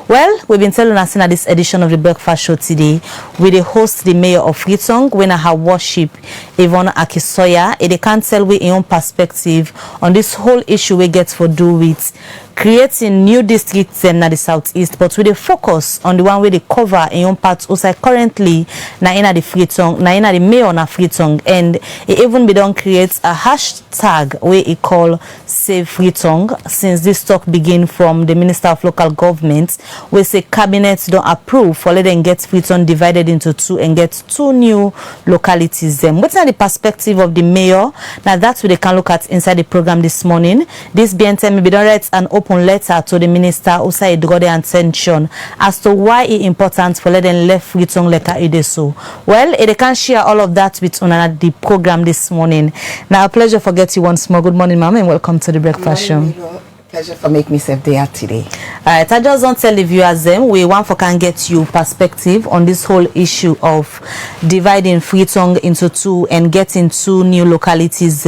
Well, we've been telling us in this edition of the Breakfast Show today, we the host the mayor of Freetown, when I have worship Yvonne Aki-Sawyerr. They can't tell we in own perspective on this whole issue we get for do with creating new districts in the southeast, but with a focus on the one where they cover in own parts also currently na in the Freetown, na in the mayor na Freetown, and it even be done create a hashtag where it call Save Freetown since this talk begin from the Minister of Local Government, we say cabinet don't approve for letting get Freetown divided into two and get two new localities. Them what's the perspective of the mayor? Now that's what they can look at inside the program this morning. This BNT maybe don't write an open letter to the minister who said got the attention as to why it's important for letting left Freetown letter it so. Well, they can share all of that with on the program this morning. Now a pleasure for get you once more. Good morning, ma'am, and welcome to the Breakfast Show. Pleasure for making myself there today. Alright, I just want to tell the viewers them we want for can get you perspective on this whole issue of dividing Freetown into two and getting two new localities.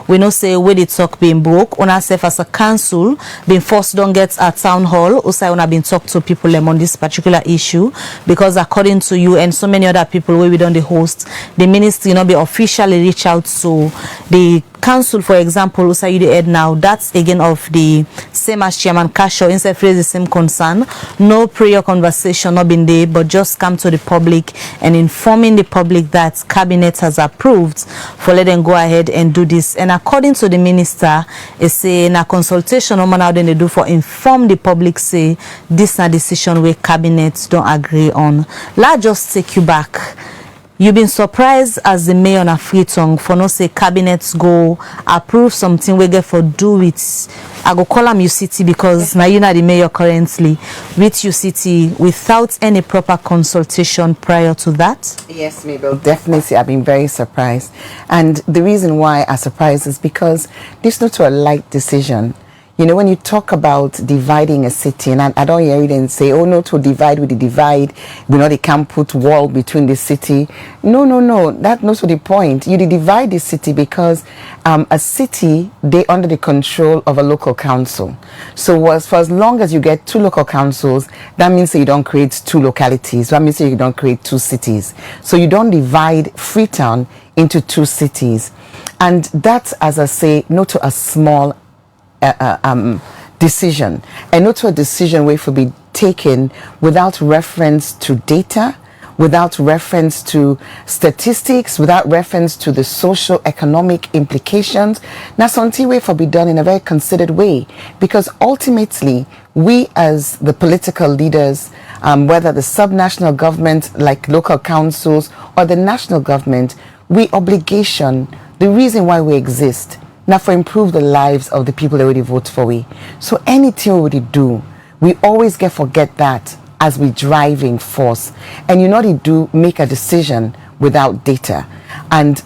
We know say where the talk being broke on ourselves as a council being forced don't get a town hall. Also when I've been talk to people on this particular issue because according to you and so many other people where we done the host, the ministry not be officially reach out to the council, for example, who say you the head now, that's again of the same as Chairman Cashaw, instead phrase the same concern. No prior conversation not been there, but just come to the public and informing the public that cabinet has approved for let them go ahead and do this. And according to the minister, it's say in a consultation on how they do for inform the public say this na decision where cabinets don't agree on. Let's just take you back. You've been surprised as the mayor of Freetown for no say cabinets go approve something we get for do it. I go call them UCT because now you know the mayor currently with UCT without any proper consultation prior to that. Yes, Mabel, definitely I've been very surprised. And the reason why I'm surprised is because this is not a light decision. You know, when you talk about dividing a city, and I don't hear it and say, oh, no, to divide with the divide, we know they can't put wall between the city. No, that's not the point. You divide the city because a city, they under the control of a local council. So for as long as you get two local councils, that means that you don't create two localities. That means that you don't create two cities. So you don't divide Freetown into two cities. And that's, as I say, not to a small decision, and not to a decision where it will be taken without reference to data, without reference to statistics, without reference to the social economic implications. Now something way for be done in a very considered way, because ultimately we as the political leaders, whether the subnational government like local councils or the national government, we obligation, the reason why we exist now for improve the lives of the people that already vote for we. So anything we already do, we always forget that as we driving force. And you know they do make a decision without data. And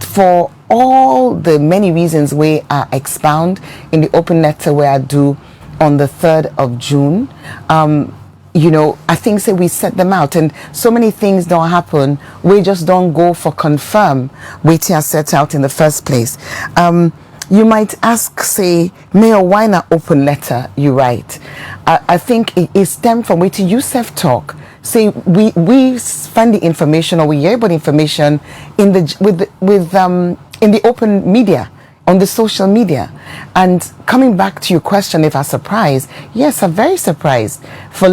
for all the many reasons we expound in the open letter where I do on the 3rd of June, you know, I think say we set them out, and so many things don't happen. We just don't go for confirm waiting are set out in the first place. You might ask, say, Mayor, why not open letter you write? I think it stems from waiting you self-talk. Say we find the information, or we hear about information in the open media, on the social media. And coming back to your question, if I'm surprised, yes, I'm very surprised for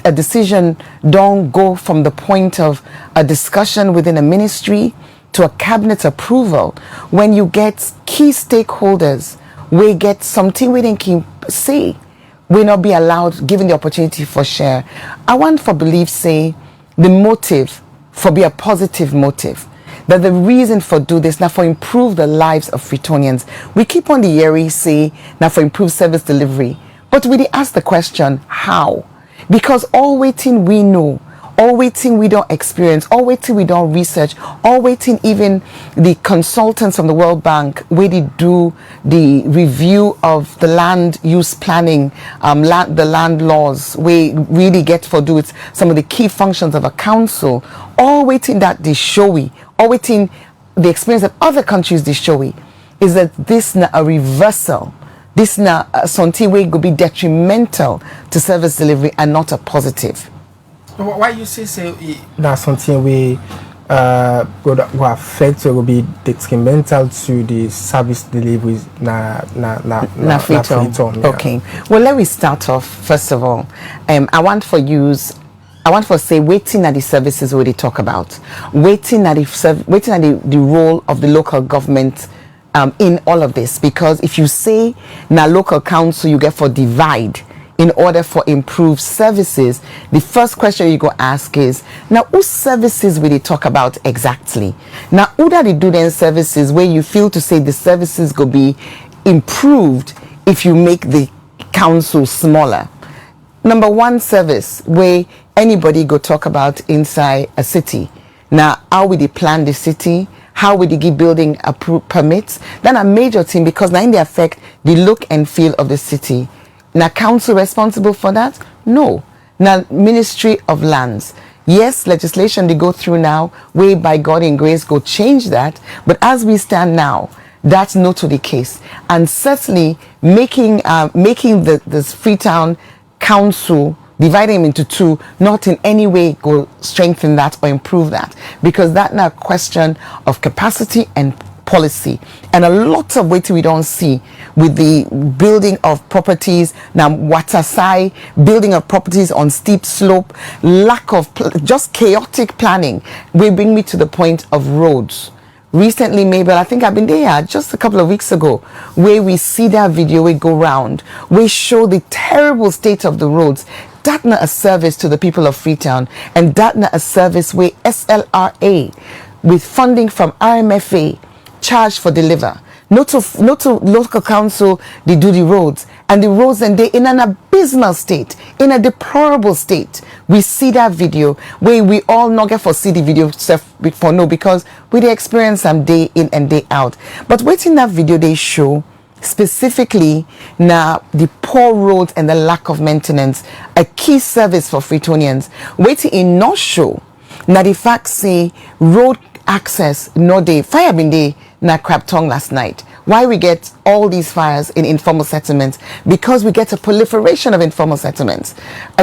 a decision don't go from the point of a discussion within a ministry to a cabinet approval when you get key stakeholders, we get something we didn't say, will not be allowed, given the opportunity for share. I want for belief say the motive for be a positive motive, that the reason for do this now for improve the lives of Freetonians. We keep on the hearing say now for improve service delivery, but we ask the question how? Because all waiting we know, all waiting we don't experience, all waiting we don't research, all waiting even the consultants from the World Bank where they do the review of the land use planning, the land laws, we really get for do with some of the key functions of a council, all waiting that they showy, all waiting the experience of other countries they showy, is that this is a reversal this now something way go be detrimental to service delivery and not a positive. Why you say that something we go affect or will be detrimental to the service delivery na Freetown? Yeah. Okay. Well, let me start off first of all. I want to say waiting at the services where they talk about waiting at the role of the local government in all of this, because if you say na local council you get for divide in order for improved services, the first question you go ask is, now whose services will they talk about exactly? Now who that they do then services where you feel to say the services go be improved if you make the council smaller? Number one service where anybody go talk about inside a city. Now how will they plan the city? How will they give building permits? Then a major thing, because now in they affect the look and feel of the city. Now council responsible for that? No. Now Ministry of Lands. Yes, legislation they go through now, way by God in grace go change that. But as we stand now, that's not to the case. And certainly making this Freetown council, dividing them into two, not in any way go strengthen that or improve that, because that's now a question of capacity and policy, and a lot of waiting we don't see with the building of properties now, water side building of properties on steep slope, lack of just chaotic planning will bring me to the point of roads. Recently, Mabel, I think I've been there just a couple of weeks ago, where we see that video we go round, we show the terrible state of the roads. That's not a service to the people of Freetown, and that's not a service where SLRA with funding from RMFA charge for deliver. Not to local council, they do the roads, and the roads and they in an abysmal state, in a deplorable state. We see that video where we all not get for see the video before, no, because we they experience them day in and day out. But waiting that video they show specifically now the poor roads and the lack of maintenance, a key service for Freetonians. Waiting in not show now the fact say road access no day fire been day na Crabtongue last night. Why we get all these fires in informal settlements? Because we get a proliferation of informal settlements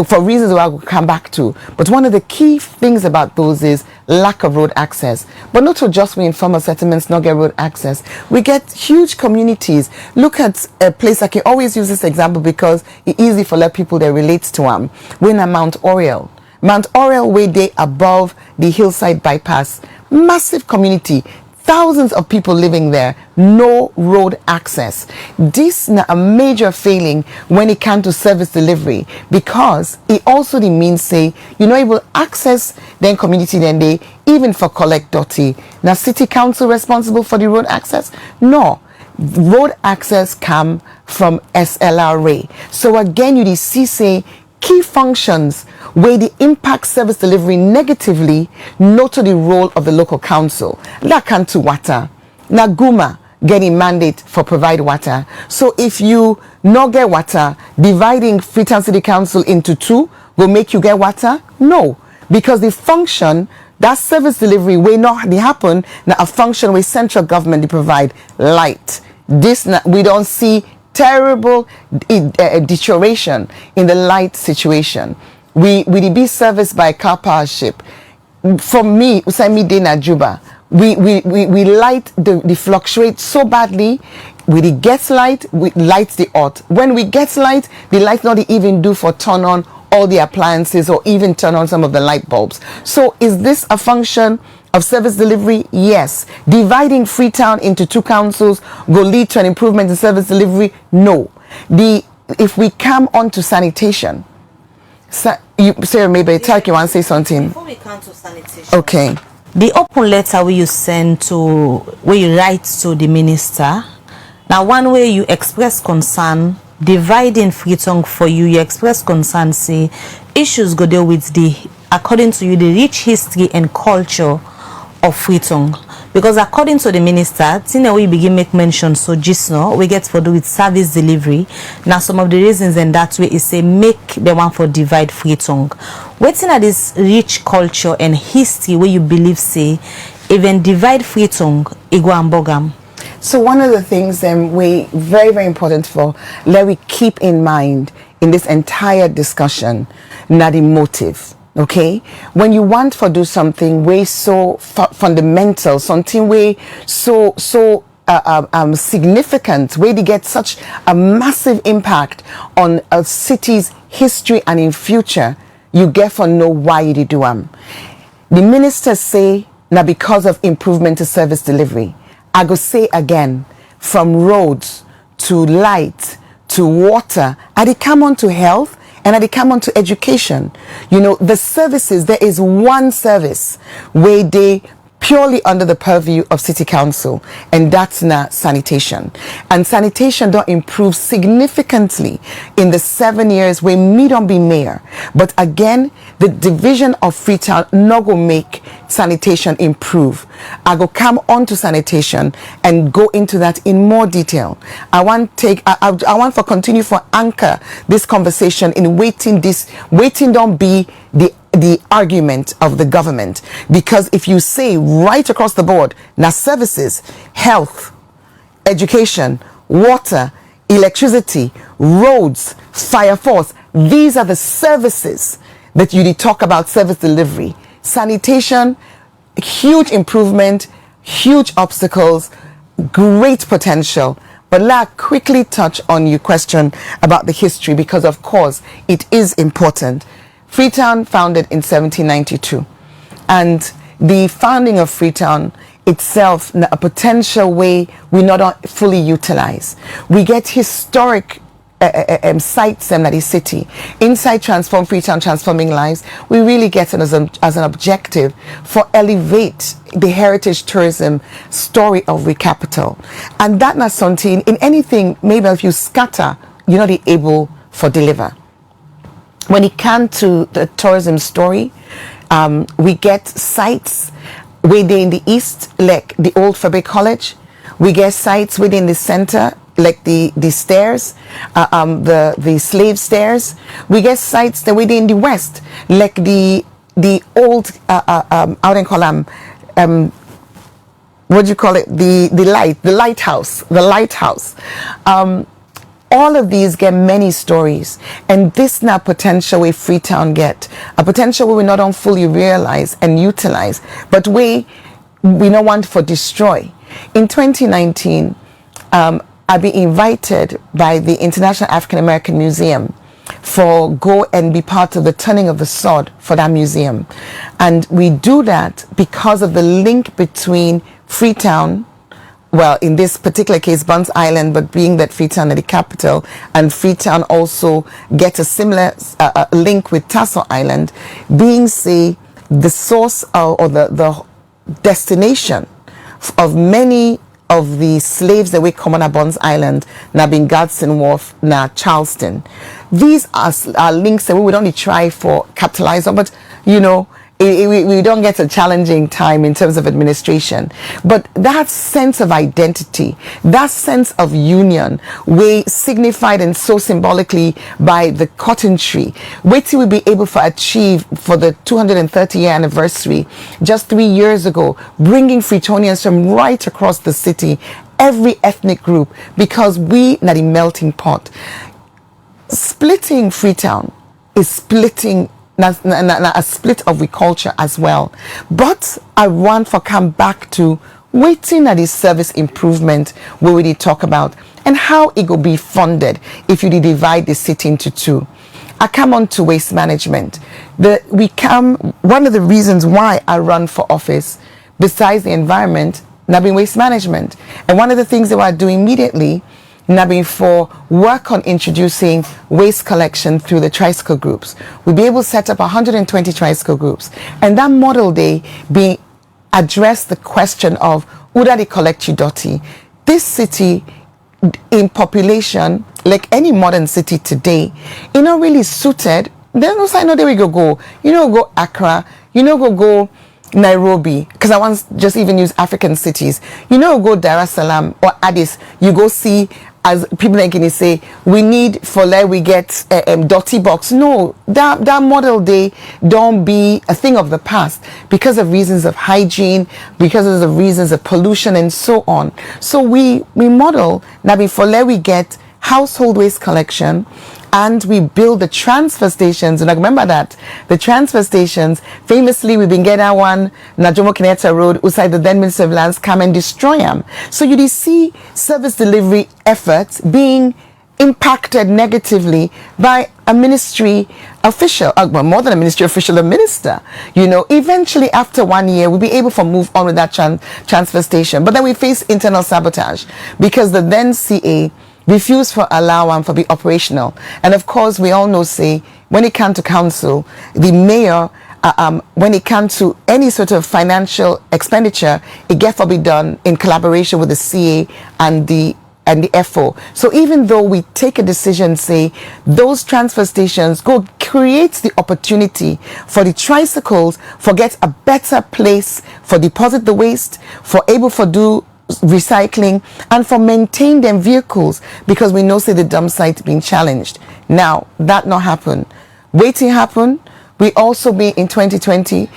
for reasons I will come back to. But one of the key things about those is lack of road access. But not just we informal settlements not get road access. We get huge communities. Look at a place, I can always use this example because it's easy for let people that relates to them. We're in Mount Oriel. Mount Oriel way day above the hillside bypass. Massive community. Thousands of people living there, no road access. This is a major failing when it comes to service delivery, because it also means say, you know, it will access then community then they, even for collect dirty. Now city council responsible for the road access? No. Road access come from SLRA. So again, you see say, key functions where the impact service delivery negatively, not to the role of the local council. That can to water. Naguma getting mandate for provide water. So if you not get water, dividing Freetown City Council into two will make you get water? No, because the function that service delivery will not happen. Now a function where central government they provide light. This we don't see. Terrible deterioration in the light situation. We be serviced by car power ship. For me, Usami de Najuba, we light the fluctuate so badly. We the get light, we light the earth. When we get light, the light not even do for turn on all the appliances or even turn on some of the light bulbs. So is this a function of service delivery? Yes. Dividing Freetown into two councils will lead to an improvement in service delivery? No. If we come on to sanitation, Sarah, maybe Tarek, you want to say something? Before we come to sanitation. Okay. The open letter where you send to, where you write to the minister, now one way you express concern, dividing Freetown for you express concern, say, issues go there with the, according to you, the rich history and culture of Freetown, because according to the minister, thing we begin make mention so just now we get for do with service delivery. Now some of the reasons in that way is say make the one for divide Freetown. Waiting at this rich culture and history where you believe say even divide Freetown igwa and bogam. So one of the things we very, very important for let we keep in mind in this entire discussion, not the motive. Okay, when you want to do something way so fundamental, something way so significant, way to get such a massive impact on a city's history and in future, you get for know why you do them. The ministers say now because of improvement to service delivery. I go say again, from roads to light to water, and they come on to health. And they come on to education. You know, the services, there is one service where they purely under the purview of City Council, and that's now sanitation. And sanitation don't improve significantly in the 7 years where me don't be mayor. But again, the division of Freetown no go make sanitation improve. I go come on to sanitation and go into that in more detail. I want for continue for anchor this conversation in waiting don't be the argument of the government, because if you say right across the board now services, health, education, water, electricity, roads, fire force, these are the services that you talk about service delivery. Sanitation, huge improvement, huge obstacles, great potential. But let me quickly touch on your question about the history, because of course it is important. Freetown founded in 1792, and the founding of Freetown itself, a potential way we not fully utilize. We get historic sites in the city. Inside Transform Freetown, Transforming Lives, we really get it as an objective for elevate the heritage tourism story of we capital. And that not something in anything, maybe if you scatter, you're not able for deliver. When it comes to the tourism story, we get sites within the east, like the old Fabric College. We get sites within the center, like the stairs, the slave stairs. We get sites that within the west, like the old out in Column, what do you call it? The lighthouse. All of these get many stories, and this now potential way Freetown get a potential we not on fully realize and utilize, but we don't want for destroy. In 2019, I'll be invited by the International African American Museum for go and be part of the turning of the sword for that museum, and we do that because of the link between Freetown, well, in this particular case, Buns Island, but being that Freetown is the capital, and Freetown also gets a similar link with Tasso Island, being, say, the source or the destination of many of the slaves that we come on a Buns Island, now being Gadsden Wharf, now Charleston. These are links that we would only try for capitalize on, but, you know, we don't get a challenging time in terms of administration, but that sense of identity, that sense of union, we signified and so symbolically by the cotton tree, wait till we be able to achieve for the 230-year anniversary just 3 years ago, bringing Freetonians from right across the city, every ethnic group, because we not a melting pot. Splitting Freetown is splitting a split of we culture as well. But I want to come back to waiting at this service improvement where we did talk about and how it will be funded if you divide the city into two. I come on to waste management. One of the reasons why I run for office, besides the environment, now being waste management. And one of the things that I do immediately now for work on introducing waste collection through the tricycle groups. We'll be able to set up 120 tricycle groups, and that model day be address the question of who do they collect you dirty. This city in population, like any modern city today, not really suited. Then also I know there we go. Go Accra, go Nairobi, because I want just even use African cities. Go Dar es Salaam or Addis, you go see as people in Guinea say, we need for let we get dirty box. No, that model they don't be a thing of the past because of reasons of hygiene, because of the reasons of pollution and so on. So we model that before let we get household waste collection, and we build the transfer stations. And I remember that the transfer stations, famously, we've been getting one na Jomo Kenyatta Road outside the then Minister of Lands come and destroy them. So you see service delivery efforts being impacted negatively by a ministry official, well, more than a ministry official, a minister. You know, eventually after 1 year, we'll be able to move on with that transfer station. But then we face internal sabotage because the then CA refuse for allow one for be operational. And of course, we all know, say, when it comes to council, the mayor, when it comes to any sort of financial expenditure, it gets to be done in collaboration with the CA and the FO. So even though we take a decision, say, those transfer stations go creates the opportunity for the tricycles for get a better place for deposit the waste, for able for do recycling, and for maintain them vehicles, because we know say the dump site being challenged. Now that not happen, waiting happen. We also be in 2020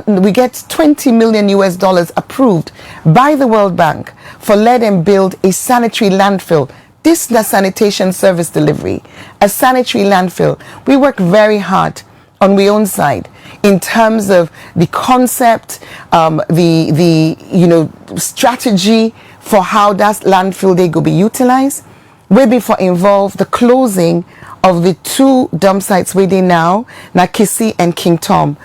we get 20 million US dollars approved by the World Bank for let them build a sanitary landfill. This is the sanitation service delivery, a sanitary landfill. We work very hard on we own side in terms of the concept, the strategy for how that landfill they go be utilized. We before involve the closing of the 2 dump sites where they now Aki-Sawyerr and King Tom.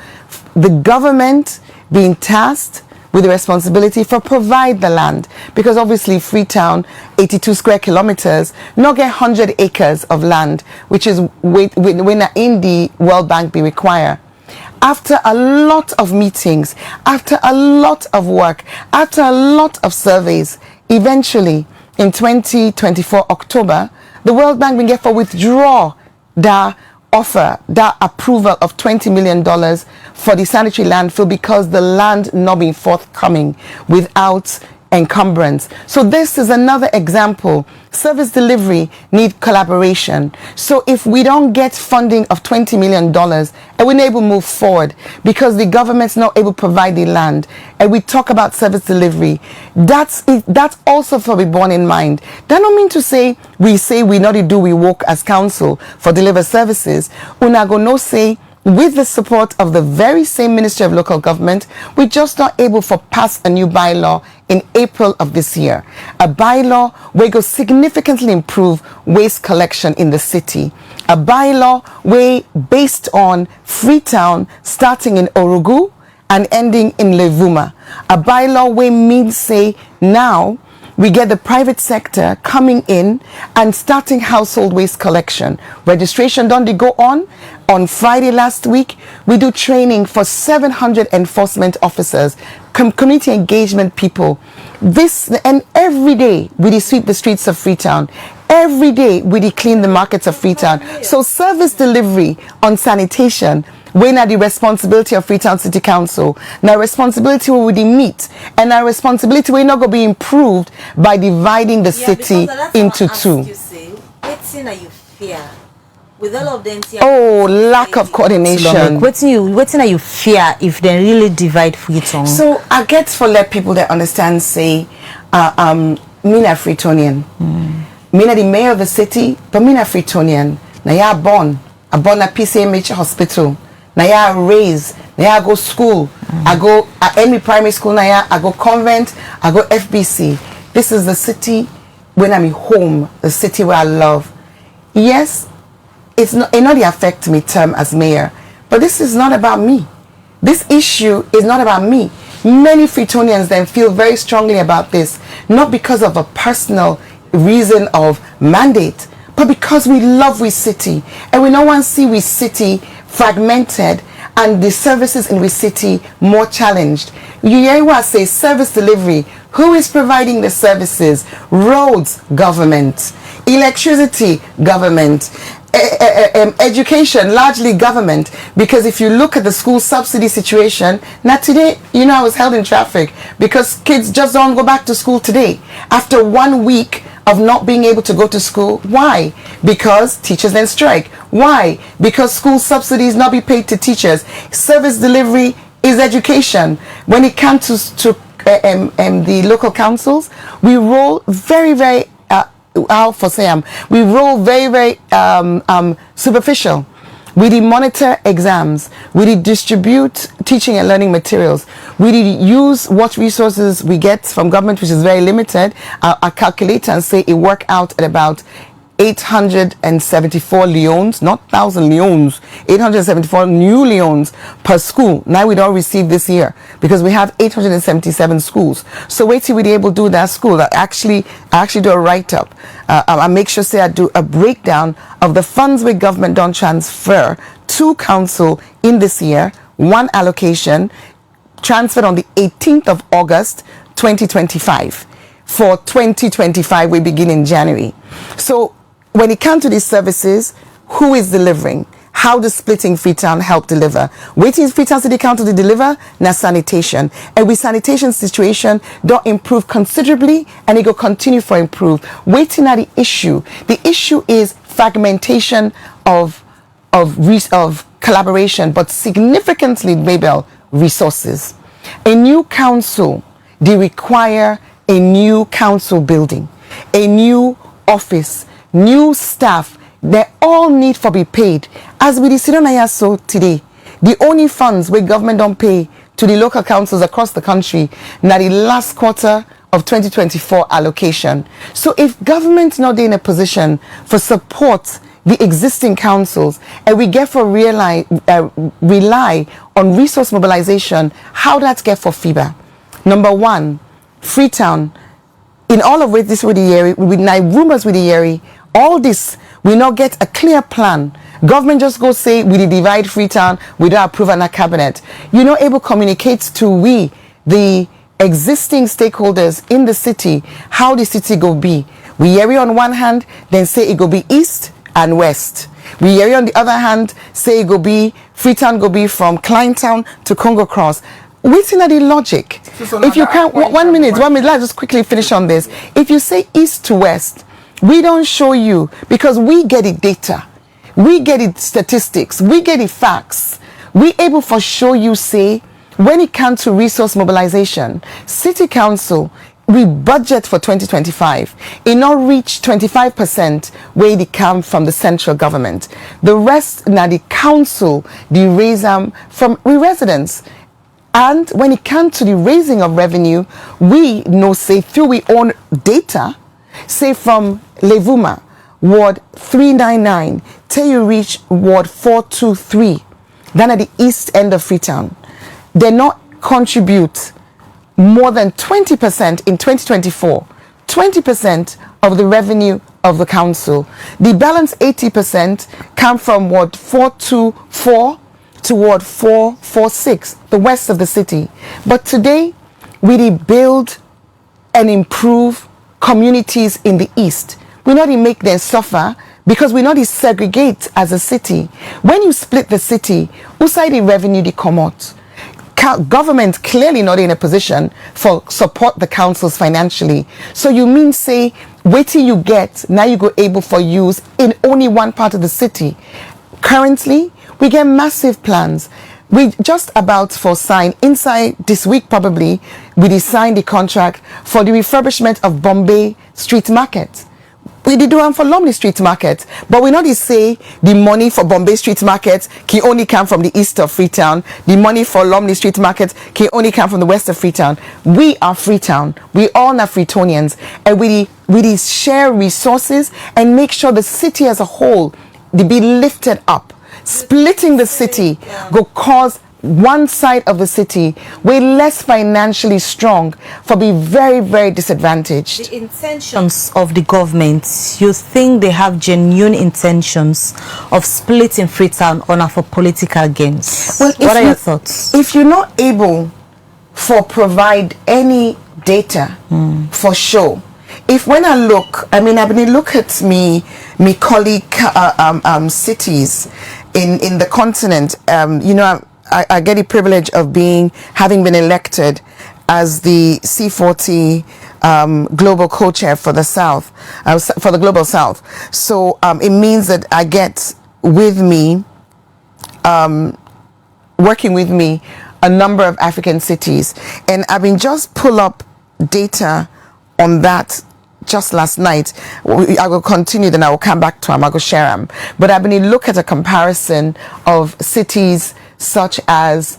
The government being tasked with the responsibility for provide the land, because obviously Freetown, 82 square kilometers, not get 100 acres of land, which is when in the World Bank be require. After a lot of meetings, after a lot of work, after a lot of surveys, eventually in 2024 October, the World Bank will get for withdraw the offer, that approval of $20 million for the sanitary landfill, because the land not being forthcoming without encumbrance. So this is another example. Service delivery need collaboration. So if we don't get funding of $20 million and we're not able to move forward because the government's not able to provide the land, and we talk about service delivery, that's also for be borne in mind. That don't mean to say we not do we work as council for deliver services. Una go no say, with the support of the very same Ministry of Local Government, we're just not able to pass a new bylaw in April of this year. A bylaw where go significantly improve waste collection in the city. A bylaw where based on Freetown starting in Orugu and ending in Levuma. A bylaw where means say now we get the private sector coming in and starting household waste collection. Registration done, they go on. On Friday last week, we do training for 700 enforcement officers, community engagement people. And every day we sweep the streets of Freetown. Every day we clean the markets of Freetown. So service delivery on sanitation, when are the responsibility of Freetown City Council. Now responsibility where we meet, and our responsibility we're not going to be improved by dividing the city into 2. What's in you fear? With all of them, lack of coordination. What do you fear if they really divide Freetown? So I get for let people that understand say, me na Freetonian, me na the mayor of the city, but me na Freetonian. Na ya born at PCMH hospital. Na ya raised. Na ya go school. I go at any primary school. Na ya I go convent. I go FBC. This is the city when I'm home. The city where I love. Yes. It not affect me term as mayor, but this is not about me. This issue is not about me. Many Freetonians then feel very strongly about this, not because of a personal reason of mandate, but because we love we city, and we don't want to see we city fragmented and the services in we city more challenged. You hear what I say, service delivery. Who is providing the services? Roads, government. Electricity, government. education, largely government, because if you look at the school subsidy situation, now today, you know, I was held in traffic because kids just don't go back to school today after 1 week of not being able to go to school. Why? Because teachers then strike. Why? Because school subsidies not be paid to teachers. Service delivery is education. When it comes to the local councils, we roll very we roll very superficial. We did monitor exams. We did distribute teaching and learning materials. We did use what resources we get from government, which is very limited. I calculate and say it worked out at about 874 leons, not 1,000 leons, 874 new leons per school. Now we don't receive this year because we have 877 schools. So wait till we be able to do that school. I actually do a write-up. I make sure say I do a breakdown of the funds where government don't transfer to council in this year, one allocation transferred on the 18th of August 2025. For 2025 we begin in January. So when it comes to these services, who is delivering? How does splitting Freetown help deliver? Waiting Freetown City Council to deliver? Now sanitation. And with sanitation situation, don't improve considerably and it will continue for improve. Waiting at the issue. The issue is fragmentation of collaboration, but significantly, Mabel, resources. A new council, they require a new council building, a new office, new staff. They all need for be paid. As we see on so today, the only funds where government don't pay to the local councils across the country now the last quarter of 2024 allocation. So if government's not in a position for support the existing councils and we get for rely on resource mobilization, how that get for FIBA? Number one, Freetown, in all of this with the year, with rumors with the year, all this, we not get a clear plan. Government just go say we divide Freetown, we don't approve in a cabinet. You're not able to communicate to we, the existing stakeholders in the city, how the city go be. We hear it on one hand, then say it go be east and west. We hear it on the other hand, say it go be, Freetown go be from Kleintown to Congo Cross. Waiting at the logic. So if you can, 1 minute, let's just quickly finish on this. If you say east to west, we don't show you because we get it data, we get it statistics, we get it facts. We able for show you say when it comes to resource mobilization, city council, we budget for 2025. It not reach 25% where it come from the central government. The rest now the council, they raise from residents. And when it comes to the raising of revenue, we know, say, through we own data, say from Levuma, Ward 399, till you reach Ward 423, then at the east end of Freetown, they not contribute more than 20% in 2024, 20% of the revenue of the council. The balance 80% come from Ward 424 to Ward 446, the west of the city. But today, we build and improve communities in the east. We not make them suffer because we not segregate as a city. When you split the city, who side the revenue they come out? Government clearly not in a position for support the councils financially. So you mean say, wait till you get, now you go able for use in only one part of the city. Currently, we get massive plans. We just about for sign inside this week probably we signed the contract for the refurbishment of Bombay Street Market. We did do one for Lumley Street Market, but we not say the money for Bombay Street Market can only come from the east of Freetown. The money for Lumley Street Market can only come from the west of Freetown. We are Freetown. We all are Freetonians, and we share resources and make sure the city as a whole they be lifted up. Splitting the city go cause one side of the city way less financially strong for be very, very disadvantaged. The intentions of the government, you think they have genuine intentions of splitting Freetown on for political gains? Well, what are your thoughts? If you're not able for provide any data for sure, if when I look, I mean, I've been look at me colleague cities in the continent. You know, I get the privilege of having been elected as the C40 global co-chair for the South, for the Global South. So it means that I get with me, working with me, a number of African cities, and I've been just pull up data on that just last night. I will continue, then I will come back to them, I will share them. But I've been look at a comparison of cities such as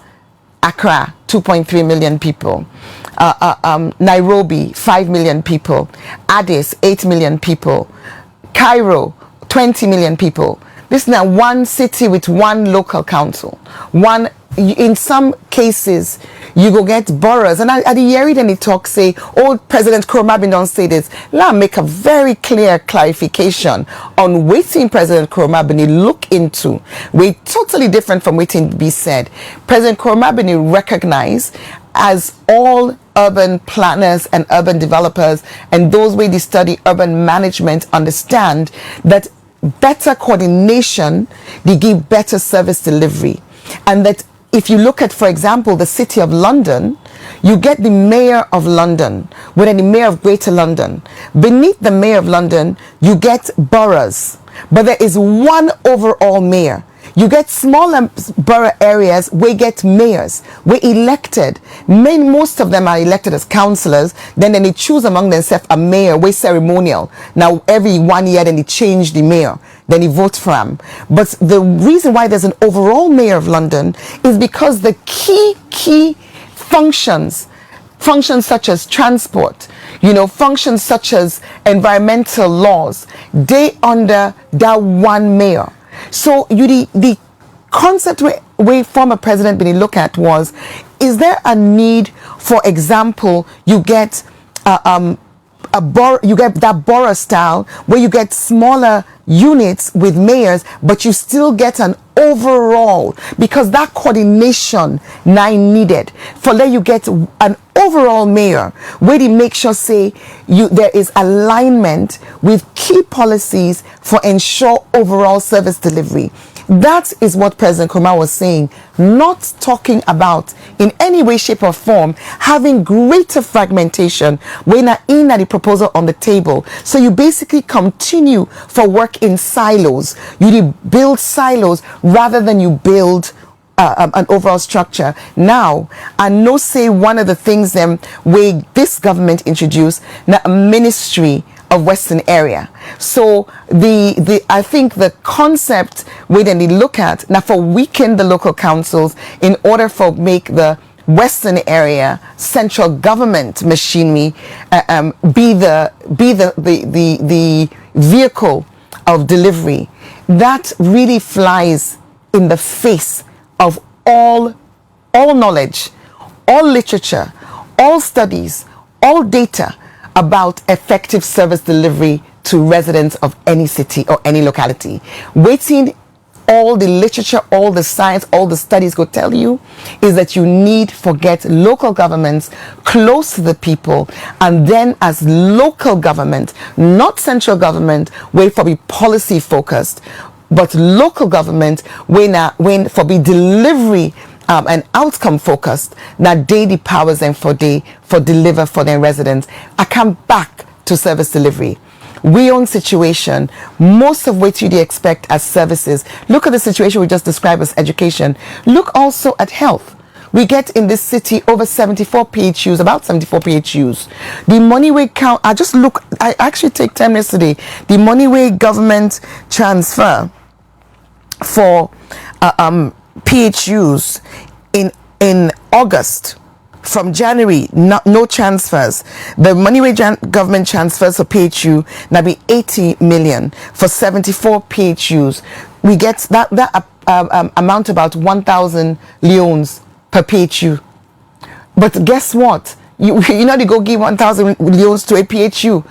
Accra, 2.3 million people, Nairobi, 5 million people, Addis, 8 million people, Cairo, 20 million people. This is now one city with one local council. In some cases, you go get boroughs. And at the Yeri, then he talk, say, old President Kuroma don't say this. Let me make a very clear clarification on waiting President Kuroma look into. We're totally different from waiting be said. President Kuroma recognized as all urban planners and urban developers and those way they study urban management understand that better coordination, they give better service delivery. And that if you look at, for example, the City of London, you get the Mayor of London, with the Mayor of Greater London. Beneath the Mayor of London, you get boroughs, but there is one overall mayor. You get smaller borough areas where you get mayors. We're elected. Most of them are elected as councillors. Then they choose among themselves a mayor. We're ceremonial. Now, every 1 year, then they change the mayor. Then you vote for him. But the reason why there's an overall mayor of London is because the key functions such as transport, functions such as environmental laws, they under that one mayor. So the concept way former president Bini look at was, is there a need, for example, you get you get that borough style where you get smaller units with mayors, but you still get an overall, because that coordination now needed for let you get an overall mayor where they make sure say there is alignment with key policies for ensure overall service delivery. That is what President Kuroma was saying, not talking about in any way, shape or form having greater fragmentation when in the proposal on the table. So you basically continue for work in silos. You build silos rather than you build an overall structure. Now, I know say one of the things where this government introduced now a ministry of Western area. So I think the concept where then they look at now for weaken the local councils in order for make the Western area central government machinery be the vehicle of delivery. That really flies in the face of all knowledge, all literature, all studies, all data about effective service delivery to residents of any city or any locality. Waiting, all the literature, all the science, all the studies go tell you is that you need to get local governments close to the people, and then as local government, not central government, where for be policy focused, but local government when for be delivery and outcome focused, now daily powers and for deliver for their residents. I come back to service delivery. We own situation, most of which you expect as services. Look at the situation we just described as education. Look also at health. We get in this city over 74 PHUs, about 74 PHUs. The money we count, I actually take time yesterday, the money we government transfer for PHUs in August, from January, no transfers. The money we government transfers for PHU now be 80 million for 74 PHUs. We get that amount about 1,000 leones per PHU. But guess what? You know they go give 1,000 leones to a PHU.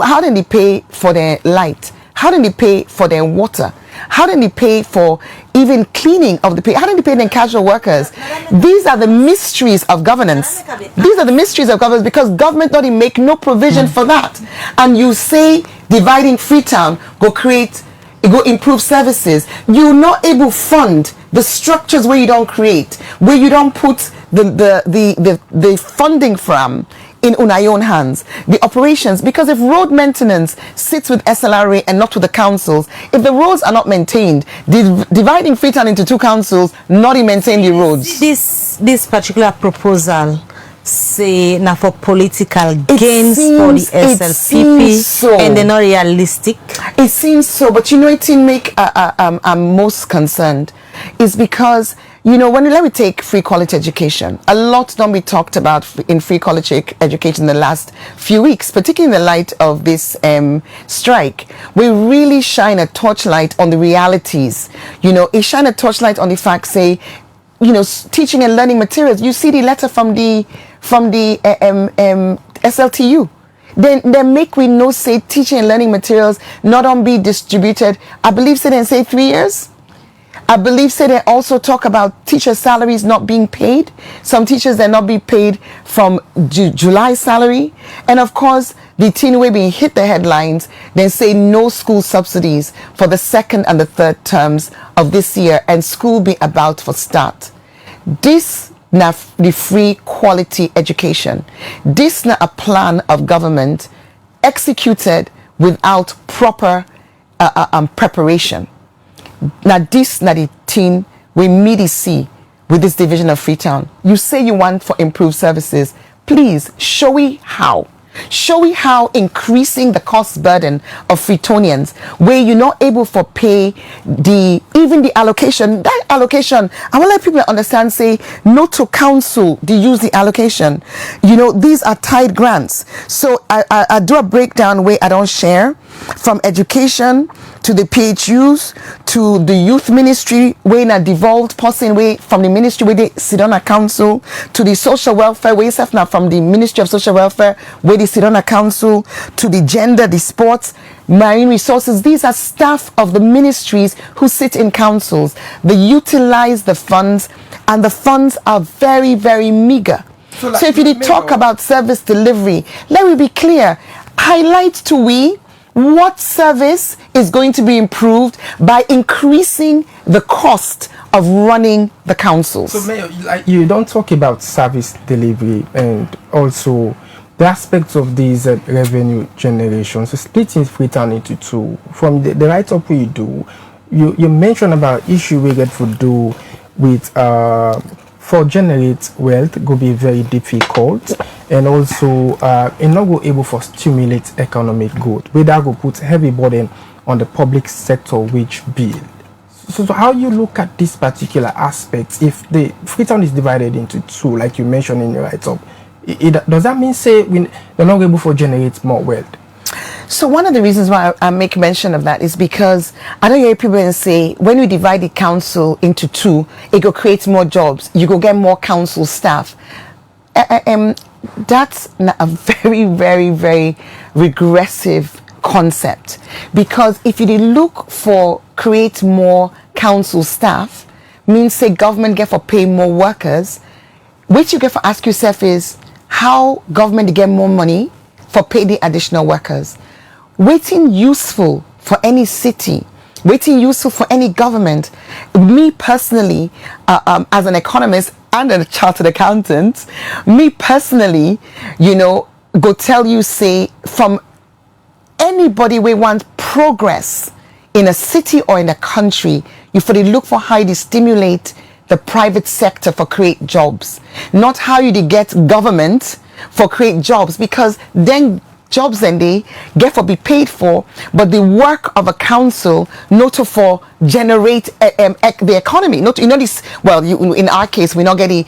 How did they pay for their light? How did they pay for their water? How did they pay for even cleaning of the pay? How did they pay the casual workers? These are the mysteries of governance. These are the mysteries of governance, because government not even make no provision for that. And you say dividing Freetown go improve services. You're not able to fund the structures where you don't create, where you don't put the funding from in your own hands, the operations. Because if road maintenance sits with SLRA and not with the councils, if the roads are not maintained, dividing Freetown into 2 councils not even maintain the roads. This particular proposal say now for political gains for the SLPP, and they're not realistic. It seems so, but you know, it didn't make I'm most concerned is because, you know, let me take free quality education. A lot don't be talked about in free college education in the last few weeks, particularly in the light of this strike. We really shine a torchlight on the realities. You know, it shine a torchlight on the fact, say, you know, teaching and learning materials. You see the letter from the SLTU. Then make we know, say, teaching and learning materials not on be distributed. I believe say they say 3 years. I believe say they also talk about teacher salaries not being paid. Some teachers they're not being paid from July salary. And of course, the teen way being hit the headlines, then say no school subsidies for the 2nd and the 3rd terms of this year, and school be about for start. This na the free quality education. This na a plan of government executed without proper preparation. Now this na the thing we meet see with this division of Freetown. You say you want for improved services. Please show we how. Show we how increasing the cost burden of Freetonians, where you're not able to pay even the allocation. That allocation, I want to let people understand, say, no to council, they use the allocation. You know, these are tied grants. So I do a breakdown where I don't share, from education to the PHUs to the youth ministry, where in a devolved person way from the ministry where they sit on a council, to the social welfare, where it's now from the Ministry of Social Welfare where they sit on a council, to the gender, the sports, marine resources. These are staff of the ministries who sit in councils. They utilize the funds, and the funds are very, very meager. So if you did talk about service delivery, let me be clear. Highlight to we what service is going to be improved by increasing the cost of running the councils. So, Mayor, like, you don't talk about service delivery and also the aspects of these revenue generation. So, splitting Freetown into 2. From the write-up we do, you mentioned about issue we get to do with for generate wealth go be very difficult, and also it not go able for stimulate economic growth. We that go put heavy burden on the public sector which build. So how you look at this particular aspect? If the Freetown is divided into 2, like you mentioned in your write-up, does that mean say they're not able for generate more wealth? So one of the reasons why I make mention of that is because I don't hear people say when we divide the council into 2, it will create more jobs. You go get more council staff. That's a very, very, very regressive concept, because if you look for create more council staff, means say government get for pay more workers. What you get for ask yourself is how government get more money for pay the additional workers. Waiting useful for any city, waiting useful for any government. Me personally, as an economist and a chartered accountant, me personally, you know, go tell you, say, from anybody we want progress in a city or in a country, you for look for how you stimulate the private sector for create jobs, not how you get government for create jobs, because then jobs then they get for be paid for, but the work of a council not to for generate the economy. Not, you know, this, well, in our case we not get the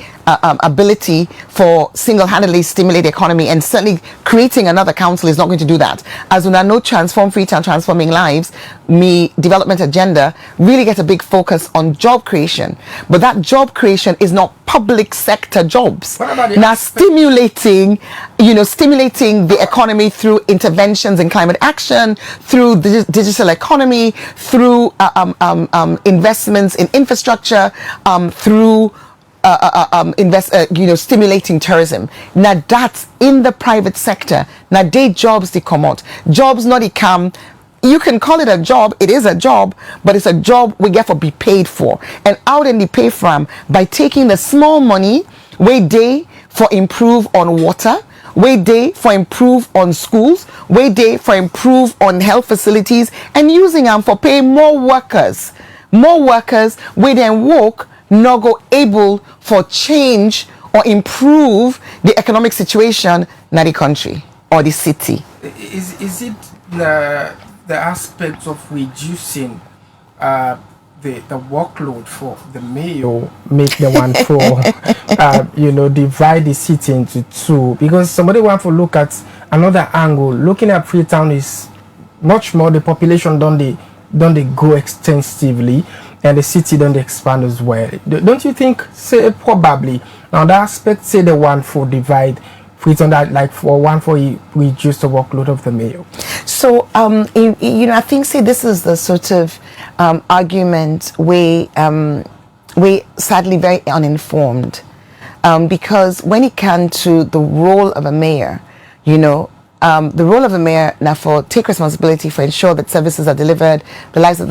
ability for single-handedly stimulate the economy, and certainly creating another council is not going to do that. As we know, transform Freetown, transforming lives, me development agenda really get a big focus on job creation, but that job creation is not public sector jobs. Now stimulating the economy through interventions in climate action, through the digital economy, through investments in infrastructure, through stimulating tourism. Now that's in the private sector. Now they jobs they come out. Jobs not they come. You can call it a job, it is a job, but it's a job we get for be paid for. And how then they pay from? By taking the small money we they for improve on water, we they for improve on schools, we they for improve on health facilities, and using them for pay more workers. More workers we then work not go able for change or improve the economic situation in the country or the city. Is it the aspect of reducing the workload for the mayor make the one for divide the city into two? Because somebody want to look at another angle. Looking at Freetown is much more, the population don't they go extensively, and the city don't expand as well. Don't you think, say, probably now the aspect, say, the one for divide Freetown, that like for one for reduce the workload of the mayor? So I think, say, this is the sort of argument we sadly very uninformed, because when it comes to the role of a mayor, the role of a mayor now for take responsibility for ensure that services are delivered, the lives of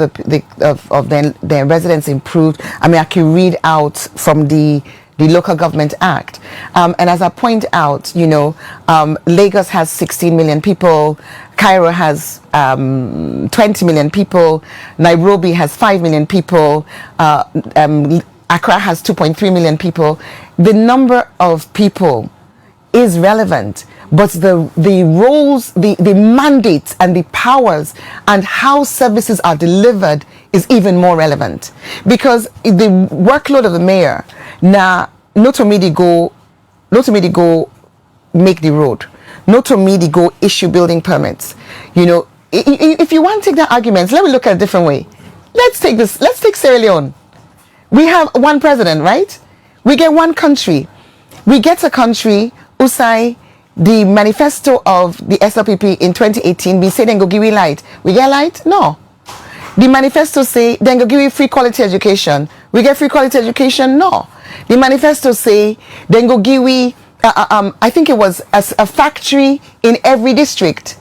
their residents improved. I mean, I can read out from the Local Government Act, and as I point out, Lagos has 16 million people, Cairo has 20 million people, Nairobi has 5 million people, Accra has 2.3 million people. The number of people is relevant, but the roles, the mandates and the powers and how services are delivered is even more relevant, because the workload of the mayor now not to me to go make the road, not to me to go issue building permits. If you want to take that argument, let me look at a different way. Let's take Sierra Leone. We have one president, right? We get one country. We get a country who say the manifesto of the SLPP in 2018, we say then go give we light. We get light? No. The manifesto say then go give we free quality education. We get free quality education? No. The manifesto say then go give we I think it was a factory in every district.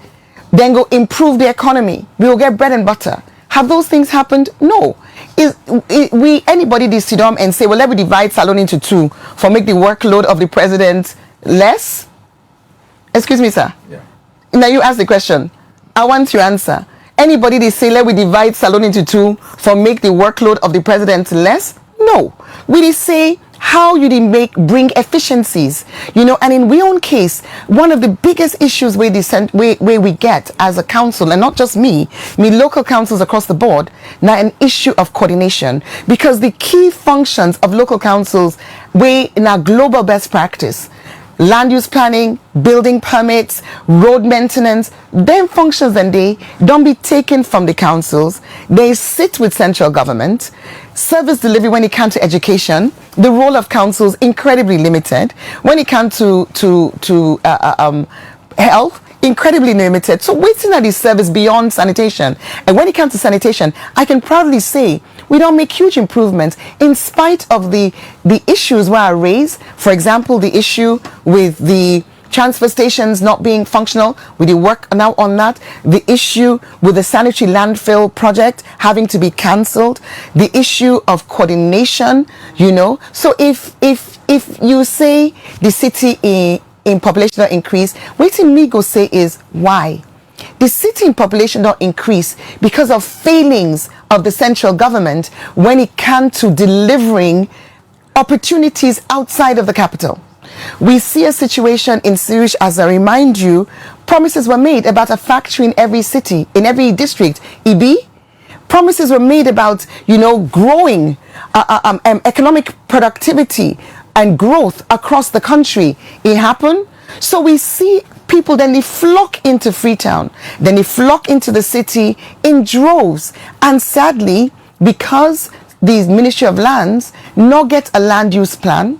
Then go improve the economy. We will get bread and butter. Have those things happened? No. Anybody this sit down and say, well, let me divide Salon into two for make the workload of the president less? Excuse me, sir. Yeah. Now you ask the question. I want your answer. Anybody they say, let we divide Salon into two for make the workload of the president less? No. We say how you bring efficiencies, and in we own case, one of the biggest issues we get as a council, and not just me local councils across the board, now an issue of coordination, because the key functions of local councils in our global best practice, land use planning, building permits, road maintenance, them functions and they don't be taken from the councils. They sit with central government. Service delivery when it comes to education, the role of councils incredibly limited. When it comes to health, incredibly limited. So waiting at the service beyond sanitation. And when it comes to sanitation, I can proudly say we don't make huge improvements in spite of the issues where I raise. For example, the issue with the transfer stations not being functional, we do work now on that. The issue with the sanitary landfill project having to be cancelled. The issue of coordination, So if you say the city in population don't increase, waiting me go say is why? The city in population don't increase because of failings of the central government when it comes to delivering opportunities outside of the capital. We see a situation in Zurich, as I remind you, promises were made about a factory in every city, in every district. EB, promises were made about, growing economic productivity and growth across the country. It happened. So we see people, then they flock into Freetown, then they flock into the city in droves. And sadly, because the Ministry of Lands nor get a land use plan,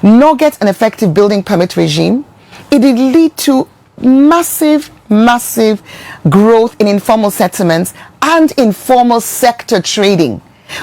nor get an effective building permit regime, it will lead to massive growth in informal settlements and informal sector trading.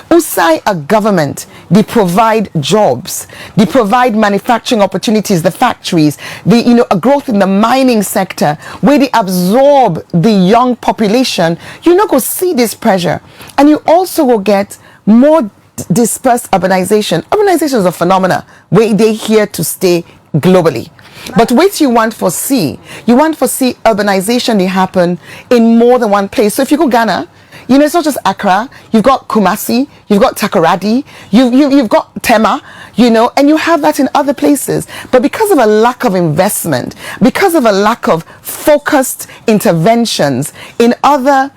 Usai a government, they provide jobs, they provide manufacturing opportunities, the factories, a growth in the mining sector, where they absorb the young population. You not go see this pressure, and you also will get more dispersed urbanization. Urbanization is a phenomena where they here to stay globally. But what you want to see urbanization they happen in more than one place. So if you go Ghana, it's not just Accra. You've got Kumasi, you've got Takoradi, you've got Tema, and you have that in other places. But because of a lack of investment, because of a lack of focused interventions in other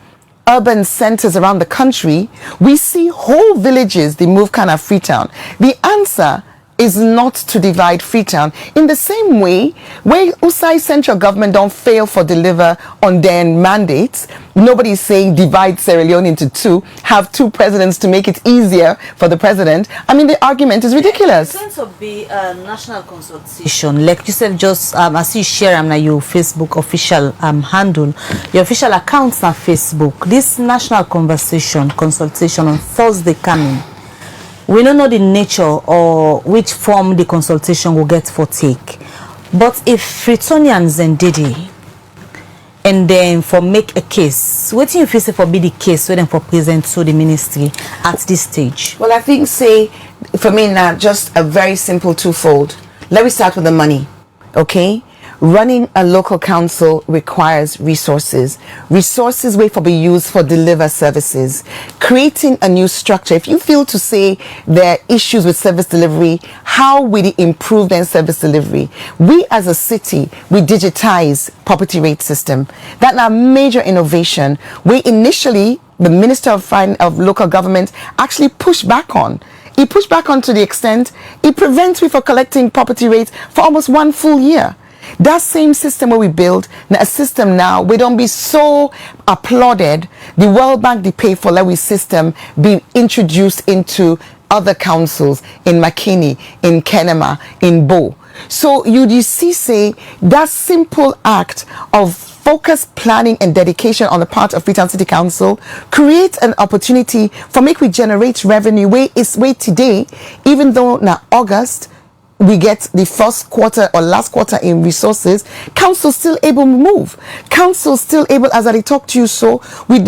urban centers around the country, we see whole villages, they move kind of Freetown. The answer is not to divide Freetown. In the same way, where Usai central government don't fail for deliver on their mandates, nobody is saying divide Sierra Leone into two, have two presidents to make it easier for the president. I mean, the argument is ridiculous. In terms of the national consultation, like you said, just as you share na your Facebook official handle, your official accounts on Facebook, this national consultation on Thursday coming, we don't know the nature or which form the consultation will get for take. But if Freetonians and Didi and then for make a case, what do you feel for be the case when for present to the ministry at this stage? Well, I think for me now, just a very simple twofold. Let me start with the money, okay? Running a local council requires resources where for be used for deliver services. Creating a new structure. If you feel to say there are issues with service delivery, how will it improve then service delivery? We as a city, we digitize property rate system. That's a major innovation where initially the Minister of Local Government actually pushed back on. He pushed back on to the extent it prevents me from collecting property rates for almost one full year. That same system where we build a system now, we don't be so applauded. The World Bank, they pay for Lewy system being introduced into other councils in Makini, in Kenema, in Bo. So you see, say that simple act of focused planning and dedication on the part of Freetown City Council create an opportunity for make we generate revenue where it's way today, even though now August we get the first quarter or last quarter in resources, council still able to move. Council still able, as I talk to you, so we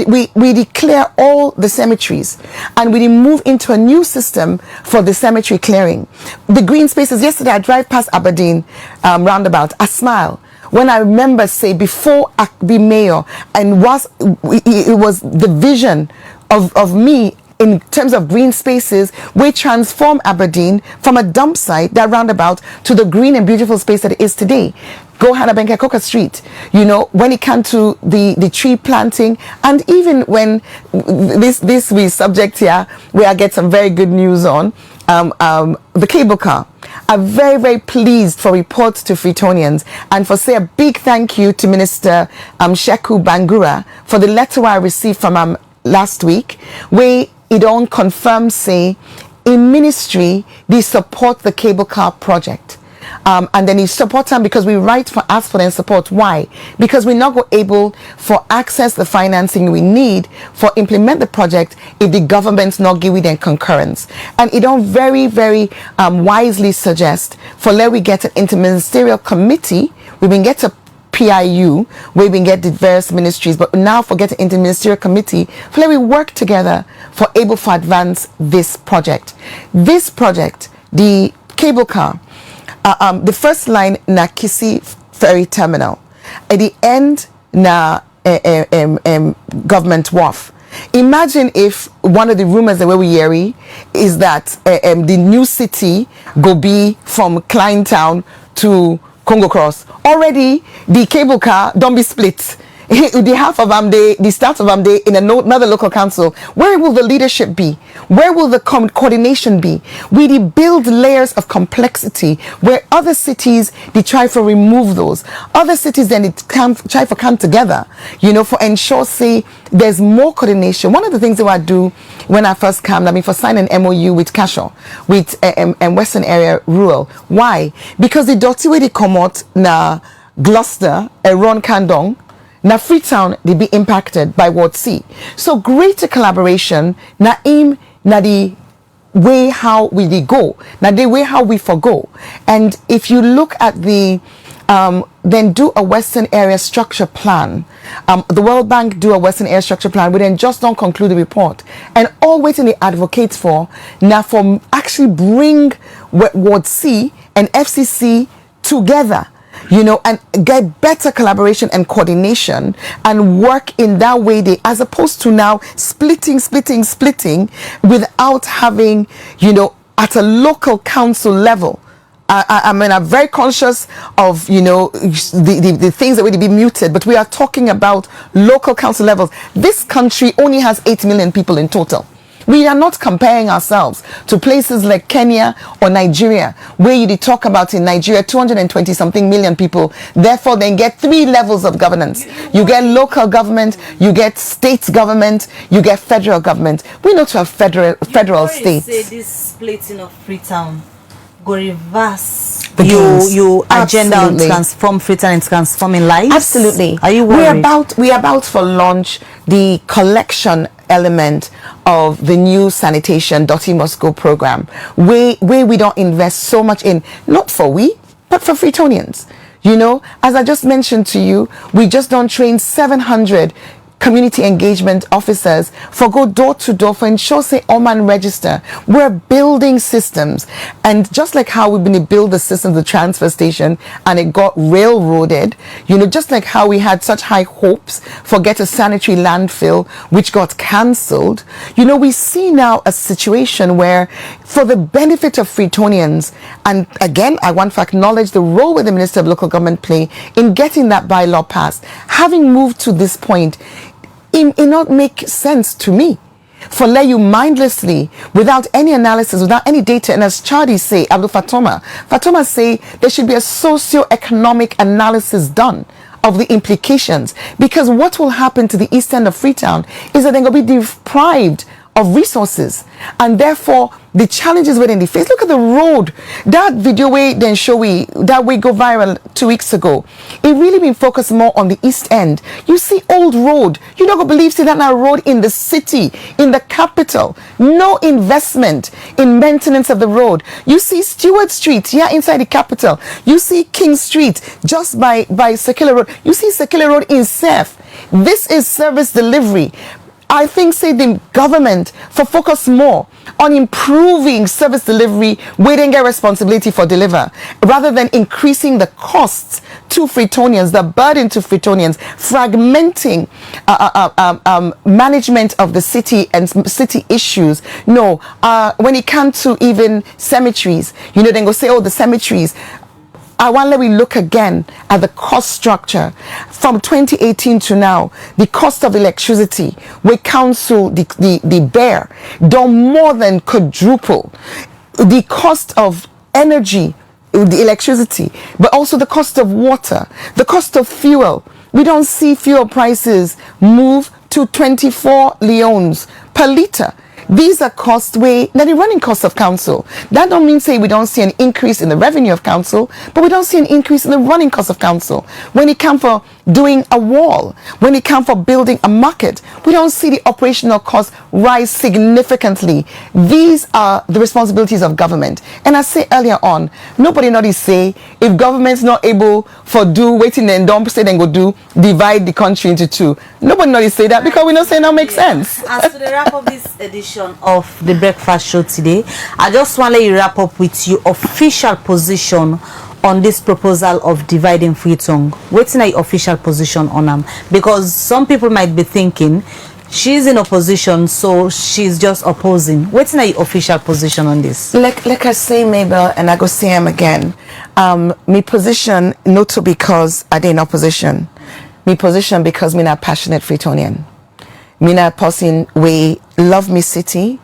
declare all the cemeteries and we move into a new system for the cemetery clearing. The green spaces, yesterday I drive past Aberdeen roundabout, I smile. When I remember, say, before I be mayor, and it was the vision of me in terms of green spaces, we transform Aberdeen from a dump site, that roundabout, to the green and beautiful space that it is today. Go Hanabenka Coca Street, when it comes to the tree planting, and even when this we subject here, where I get some very good news on, the cable car. I'm very pleased for reports to Freetonians and for say a big thank you to Minister Sheku Bangura for the letter I received from last week, where it don't confirm say in ministry they support the cable car project. And then he support them because we ask for their support. Why? Because we're not able for access the financing we need for implement the project if the government's not giving them concurrence. And it don't very wisely suggest for let we get an interministerial committee. We've been get a PIU where we get the various ministries, but now forget the interministerial committee for let we work together for able to advance this project. This project, the cable car, the first line na Kisi ferry terminal, at the end na government wharf. Imagine if one of the rumors that we hear is that the new city go be from Kleintown to Congo Cross. Already the cable car don't be split. the half of Amde, the start of Amde in another local council, where will the leadership be? Where will the coordination be? We build layers of complexity where other cities, they try to remove those. Other cities then they try to come together, you know, for ensure, say, there's more coordination. One of the things that I do when I first came, I mean, for signing an MOU with Kasho, with Western Area Rural. Why? Because the dirty way they come out na Gloucester, Ron Kandong, na Freetown, they be impacted by Ward C. So greater collaboration, na aim, na the way how we go, na the way how we forgo. And if you look at the then do a Western Area Structure Plan. The World Bank do a Western Area Structure Plan. We then just don't conclude the report. And all waiting they advocate for now for actually bring Ward C and FCC together, you know, and get better collaboration and coordination and work in that way, as opposed to now splitting without having, you know, at a local council level. I mean, I'm very conscious of, you know, the things that would be muted, but we are talking about local council levels. This country only has 8 million people in total. We are not comparing ourselves to places like Kenya or Nigeria, where you talk about in Nigeria 220 something million people, therefore then get 3 levels of governance. You get local government, you get state government, you get federal government. We know to have federal states. Say this splitting of Freetown go reverse you agenda on transform Freetown and transforming lives. Absolutely. Are you worried? We're about to launch the collection element of the new sanitation Dirty Must Go program, where we don't invest so much in, not for we, but for Freetonians. You know, as I just mentioned to you, we just don't train 700 community engagement officers for go door to door for ensure say Oman register. We're building systems, and just like how we've been to build the system, the transfer station, and it got railroaded, you know, just like how we had such high hopes for get a sanitary landfill which got cancelled, you know, we see now a situation where for the benefit of Freetonians, and again I want to acknowledge the role that the Minister of Local Government play in getting that bylaw passed. Having moved to this point, it not make sense to me for let you mindlessly, without any analysis, without any data, and as Chadi say, Fatoma say there should be a socio-economic analysis done of the implications, because what will happen to the east end of Freetown is that they're going to be deprived of resources, and therefore the challenges within the face. Look at the road. That video way then show we that way go viral 2 weeks ago. It really been focused more on the east end. You see old road. You don't believe see that now road in the city, in the capital. No investment in maintenance of the road. You see Stewart Street here inside the capital. You see King Street just by Circular Road. You see Circular Road in Seth. This is service delivery. I think, say, the government for focus more on improving service delivery, we didn't get responsibility for deliver, rather than increasing the costs to Freetonians, the burden to Freetonians, fragmenting management of the city and city issues. No, when it comes to even cemeteries, you know, then go say, oh, the cemeteries. I want we look again at the cost structure from 2018 to now. The cost of electricity, we council the bear, don't more than quadruple. The cost of energy, the electricity, but also the cost of water, the cost of fuel. We don't see fuel prices move to 24 leones per litre. These are costs that the running costs of council. That don't mean say we don't see an increase in the revenue of council, but we don't see an increase in the running costs of council. When it comes for doing a wall, when it comes for building a market, we don't see the operational costs rise significantly. These are the responsibilities of government. And I say earlier on, nobody not say if government's not able for do waiting and don't say then go do divide the country into two. Nobody not say that because we not say now makes sense. As to the wrap up this edition of the breakfast show today, I just want to let you wrap up with your official position on this proposal of dividing Freetown. What's your official position on them? Because some people might be thinking she's in opposition, so she's just opposing. What's your official position on this? Like I say, Mabel, and I go say him again. My position not to because I did in opposition. my position because me a passionate Freetonian. Me a person we love me city,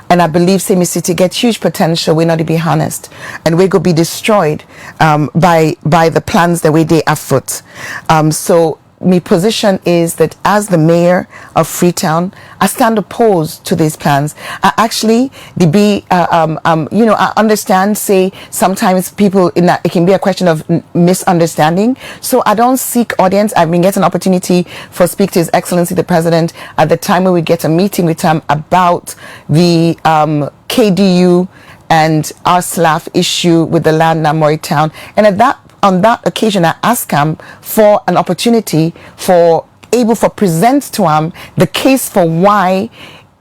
and I believe say me city get huge potential. We not to be honest, and we go be destroyed by the plans that we they afoot. So my position is that as the mayor of Freetown, I stand opposed to these plans. I actually, I understand, say, sometimes people, it can be a question of misunderstanding. So I don't seek audience. I've been getting an opportunity for speak to His Excellency, the President, at the time when we get a meeting with him about the KDU and our SLAF issue with the land in Mauritania. And on that occasion, I asked him for an opportunity for present to him the case for why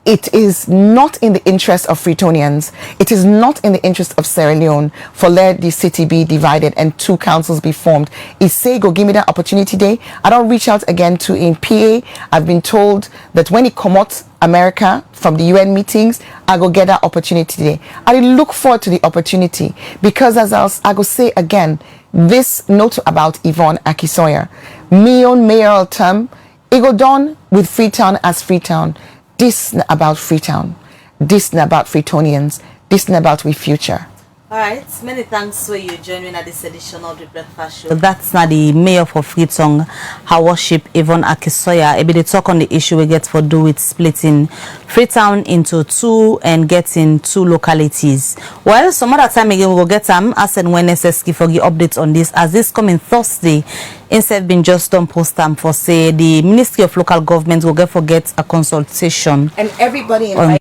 it is not in the interest of Freetonians, it is not in the interest of Sierra Leone for let the city be divided and two councils be formed. He say, go give me that opportunity day. I don't reach out again to in PA. I've been told that when he come out America from the UN meetings, I go get that opportunity today. I look forward to the opportunity because as I go say again, this note about Yvonne Aki-Sawyerr, me own mayoral term, it go done with Freetown as Freetown. This not about Freetown. This not about Freetonians. This not about we future. All right, many thanks for you joining at this edition of the Breakfast Show. That's not the mayor for Freetown, her worship Yvonne Aki-Sawyerr. Maybe they talk on the issue we get for do with splitting Freetown into two and getting two localities. Well, some other time again we will get them as and when necessary for the updates on this. As this coming Thursday, instead been just done post time for say the Ministry of Local Government will get a consultation. And everybody in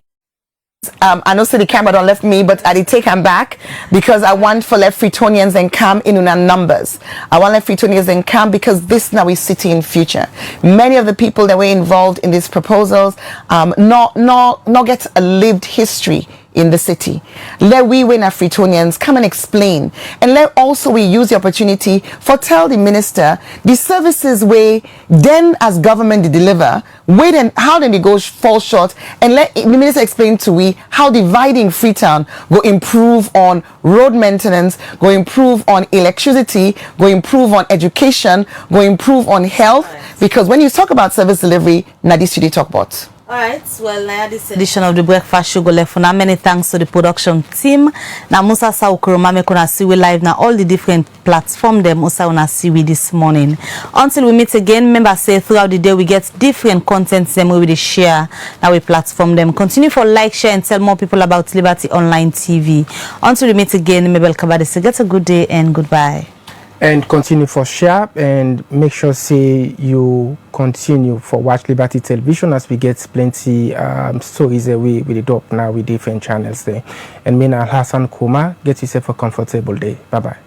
I know so the camera don't left me, but I did take him back because I want for let Freetonians and come in our numbers. I want let Freetonians and come because this now is city in future. Many of the people that were involved in these proposals not get a lived history in the city. Let we win our Freetonians come and explain, and let also we use the opportunity for tell the minister the services way then as government they deliver wait and how then they go fall short, and let the minister explain to we how dividing Freetown go improve on road maintenance, go improve on electricity, go improve on education, go improve on health, because when you talk about service delivery, now this should talk about. Alright, well, now this edition of the Breakfast Show go left for now. Many thanks to the production team. Now, Musa Saukuruma, me gonna see we live now all the different platforms. Them Musa gonna see we this morning. Until we meet again, remember say throughout the day we get different contents. Them we will share. Now we platform them. Continue for like, share, and tell more people about Liberty Online TV. Until we meet again, Mabel Kabade. So get a good day and goodbye. And continue for share and make sure say you continue for watch Liberty Television as we get plenty stories with the doc now with different channels there. And me and Hassan Kuma, get yourself a comfortable day. Bye bye.